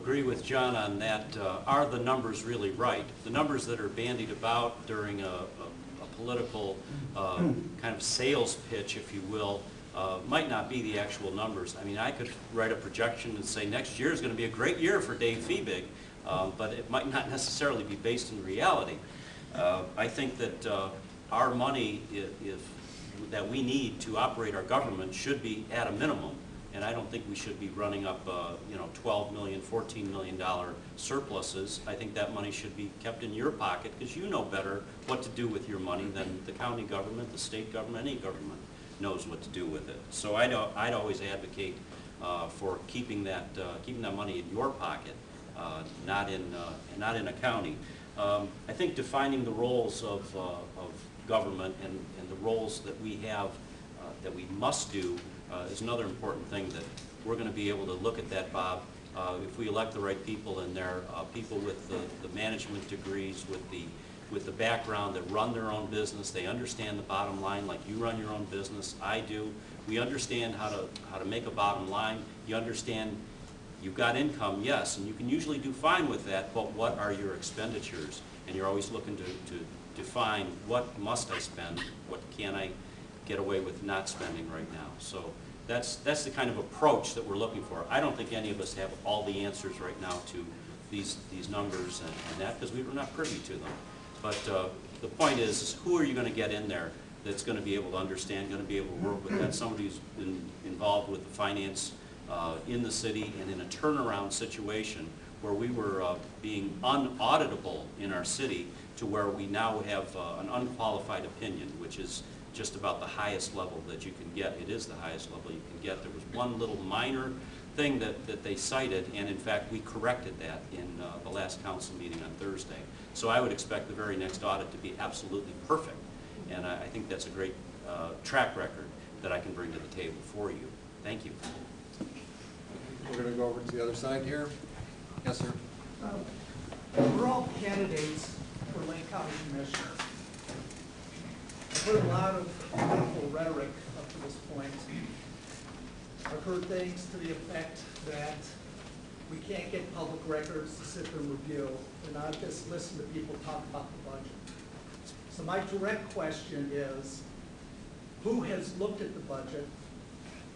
agree with John on that. Are the numbers really right? The numbers that are bandied about during a political kind of sales pitch, if you will, might not be the actual numbers. I mean, I could write a projection and say next year is going to be a great year for Dave Fiebig, but it might not necessarily be based in reality. I think that our money, that we need to operate our government, should be at a minimum. And I don't think we should be running up, $12 million, $14 million surpluses. I think that money should be kept in your pocket, because you know better what to do with your money than the county government, the state government, any government knows what to do with it. So I'd always advocate for keeping that money in your pocket, not in a county. I think defining the roles of government and the roles that we have, that we must do, is another important thing that we're going to be able to look at that, Bob. If we elect the right people in there, people with the management degrees, with the background that run their own business, they understand the bottom line like you run your own business, I do. We understand how to make a bottom line. You understand you've got income, yes, and you can usually do fine with that, but what are your expenditures? And you're always looking to define what must I spend, what can I get away with not spending right now. So that's the kind of approach that we're looking for. I don't think any of us have all the answers right now to these numbers and that, because we're not privy to them. But the point is who are you going to get in there that's going to be able to understand, going to be able to work with that? Somebody who's been involved with the finance in the city and in a turnaround situation where we were being unauditable in our city to where we now have an unqualified opinion, which is just about the highest level that you can get. It is the highest level you can get. There was one little minor thing that they cited, and in fact we corrected that in the last council meeting on Thursday. So I would expect the very next audit to be absolutely perfect, and I think that's a great track record that I can bring to the table for you. Thank you. We're going to go over to the other side here. Yes, sir. We're all candidates for Lane County Commissioner. I've heard a lot of political rhetoric up to this point. I've heard things to the effect that we can't get public records to sit there and review, and not just listen to people talk about the budget. So my direct question is, who has looked at the budget?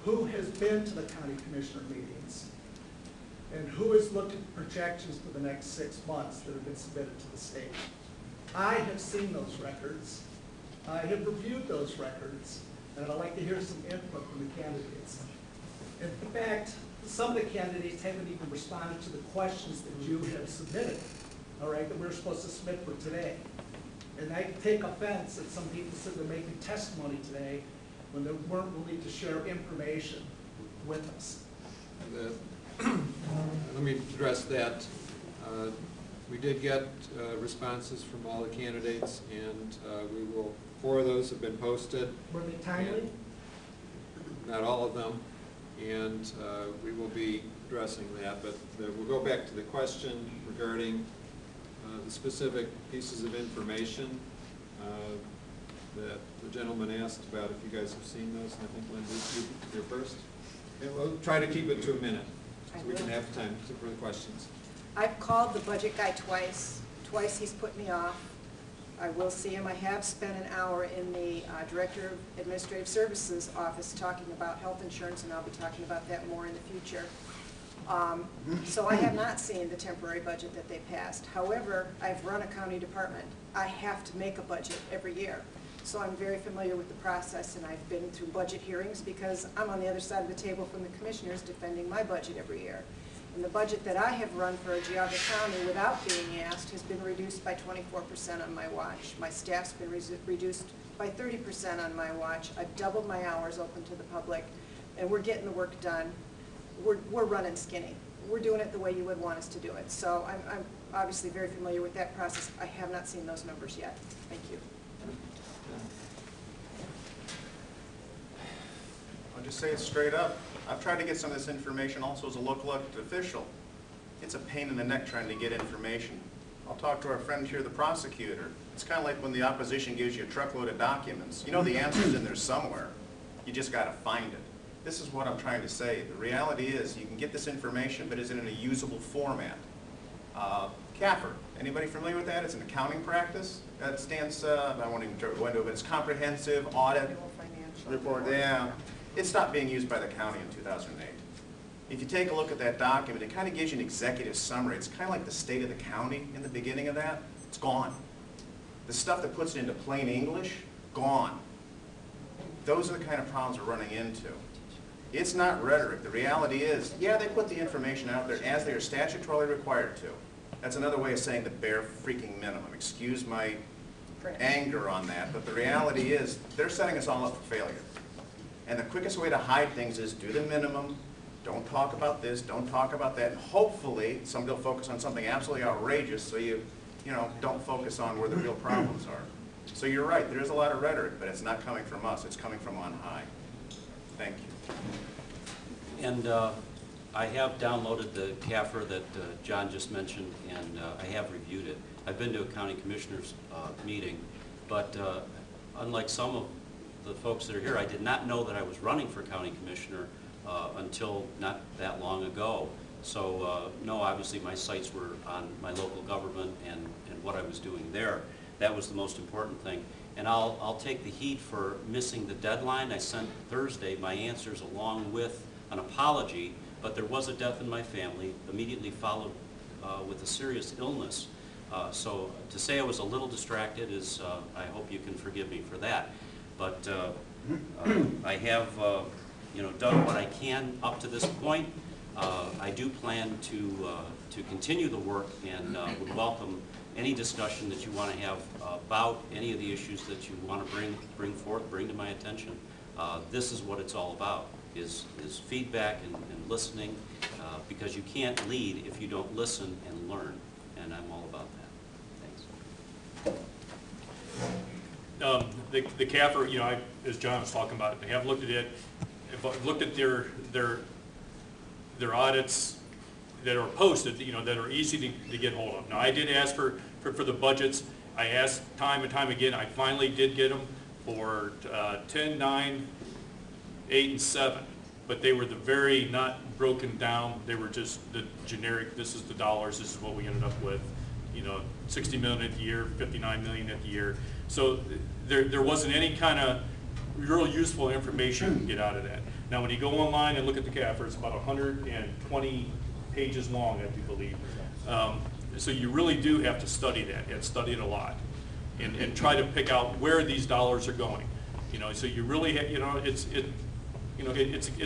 Who has been to the county commissioner meetings? And who has looked at the projections for the next 6 months that have been submitted to the state? I have seen those records. I have reviewed those records, and I'd like to hear some input from the candidates. In fact, some of the candidates haven't even responded to the questions that you have submitted, all right, that we're supposed to submit for today. And I take offense that some people said they're making testimony today when they weren't willing to share information with us. Let me address that. We did get responses from all the candidates, and 4 of those have been posted. Were they timely? Not all of them, and we will be addressing that. But we'll go back to the question regarding the specific pieces of information that the gentleman asked about, if you guys have seen those. And I think, Lindsay, you're first. And we'll try to keep it to a minute so we can have time for the questions. I've called the budget guy twice. Twice he's put me off. I will see him. I have spent an hour in the Director of Administrative Services office talking about health insurance, and I'll be talking about that more in the future. So I have not seen the temporary budget that they passed. However, I've run a county department. I have to make a budget every year. So I'm very familiar with the process, and I've been through budget hearings because I'm on the other side of the table from the commissioners defending my budget every year. And the budget that I have run for Geauga County without being asked has been reduced by 24% on my watch. My staff's been reduced by 30% on my watch. I've doubled my hours open to the public, and we're getting the work done. We're running skinny. We're doing it the way you would want us to do it. So I'm obviously very familiar with that process. I have not seen those numbers yet. Thank you. I'll just say it straight up. I've tried to get some of this information also as a local elected official. It's a pain in the neck trying to get information. I'll talk to our friend here, the prosecutor. It's kind of like when the opposition gives you a truckload of documents. You know the answer's in there somewhere. You just got to find it. This is what I'm trying to say. The reality is you can get this information, but is it in a usable format? CAFR, anybody familiar with that? It's an accounting practice. That stands, I won't even go into it, but it's Comprehensive Audit Annual financial Report. Yeah. It stopped being used by the county in 2008. If you take a look at that document, it kind of gives you an executive summary. It's kind of like the state of the county in the beginning of that. It's gone. The stuff that puts it into plain English, gone. Those are the kind of problems we're running into. It's not rhetoric. The reality is, yeah, they put the information out there as they are statutorily required to. That's another way of saying the bare freaking minimum. Excuse my anger on that, but the reality is they're setting us all up for failure. And the quickest way to hide things is do the minimum, don't talk about this, don't talk about that, and hopefully somebody will focus on something absolutely outrageous so you don't focus on where the real problems are. So you're right, there is a lot of rhetoric, but it's not coming from us, it's coming from on high. Thank you. And I have downloaded the CAFR that John just mentioned, and I have reviewed it. I've been to a county commissioners meeting, but unlike some of the folks that are here, I did not know that I was running for county commissioner until not that long ago. So no, obviously my sights were on my local government and what I was doing there. That was the most important thing. And I'll take the heat for missing the deadline. I sent Thursday my answers along with an apology, but there was a death in my family, immediately followed with a serious illness. So to say I was a little distracted is, I hope you can forgive me for that. But I have done what I can up to this point. I do plan to continue the work and would welcome any discussion that you want to have about any of the issues that you want to bring to my attention. This is what it's all about, is feedback and listening, because you can't lead if you don't listen and learn, and I'm all about that. Thanks. The CAFR, as John was talking about, they have looked at it, have looked at their audits that are posted, that are easy to get hold of. Now, I did ask for the budgets. I asked time and time again. I finally did get them for 10, 9, 8, and 7. But they were the very not broken down. They were just the generic, this is the dollars, this is what we ended up with. 60 million at the year, 59 million at the year. So there wasn't any kind of real useful information to get out of that. Now, when you go online and look at the CAFR, it's about 120 pages long, I do believe. So you really do have to study that, and study it a lot, and try to pick out where these dollars are going. So you really, it's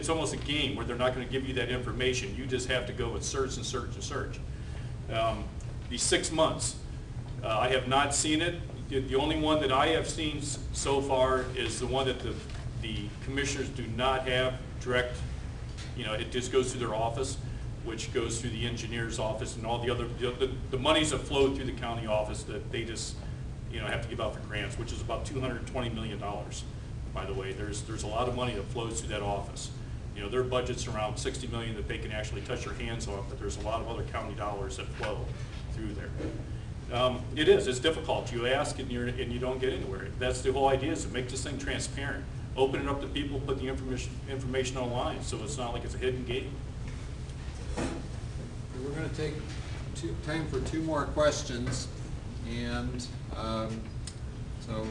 almost a game where they're not going to give you that information. You just have to go and search and search and search. These 6 months, I have not seen it. The only one that I have seen so far is the one that the commissioners do not have direct, it just goes through their office, which goes through the engineer's office and all the other, the monies that flow through the county office that they just, have to give out for grants, which is about $220 million, by the way. There's a lot of money that flows through that office. Their budget's around $60 million that they can actually touch their hands on, but there's a lot of other county dollars that flow through there. It's difficult. You ask and you don't get anywhere. That's the whole idea, is to make this thing transparent. Open it up to people, put the information online, so it's not like it's a hidden gate. We're going to take time for 2 more questions, and so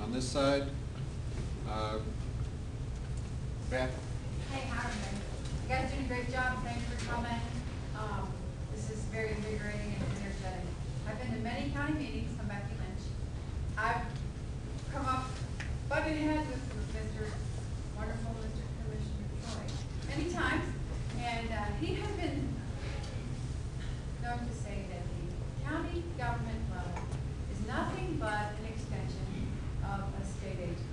on this side, Beth. Hey, Howard. You guys did a great job. Thanks for coming. This is very invigorating and energetic. I've been to many county meetings. Come back to Lynch. I've come up butting heads with wonderful Mr. Commissioner Troy many times, and he has been known to say that the county government level is nothing but an extension of a state agency.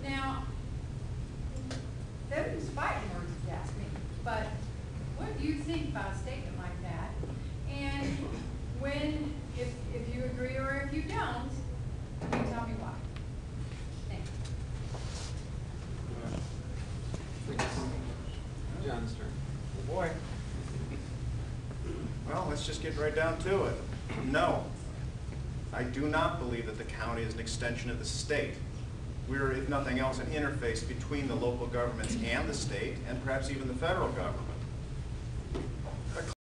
Now, those fighting words, if you ask me, but what do you think about a statement like that? And if you agree or if you don't, you tell me why. Thank you. John's turn. Oh boy. Well, let's just get right down to it. No, I do not believe that the county is an extension of the state. We're, if nothing else, an interface between the local governments and the state, and perhaps even the federal government.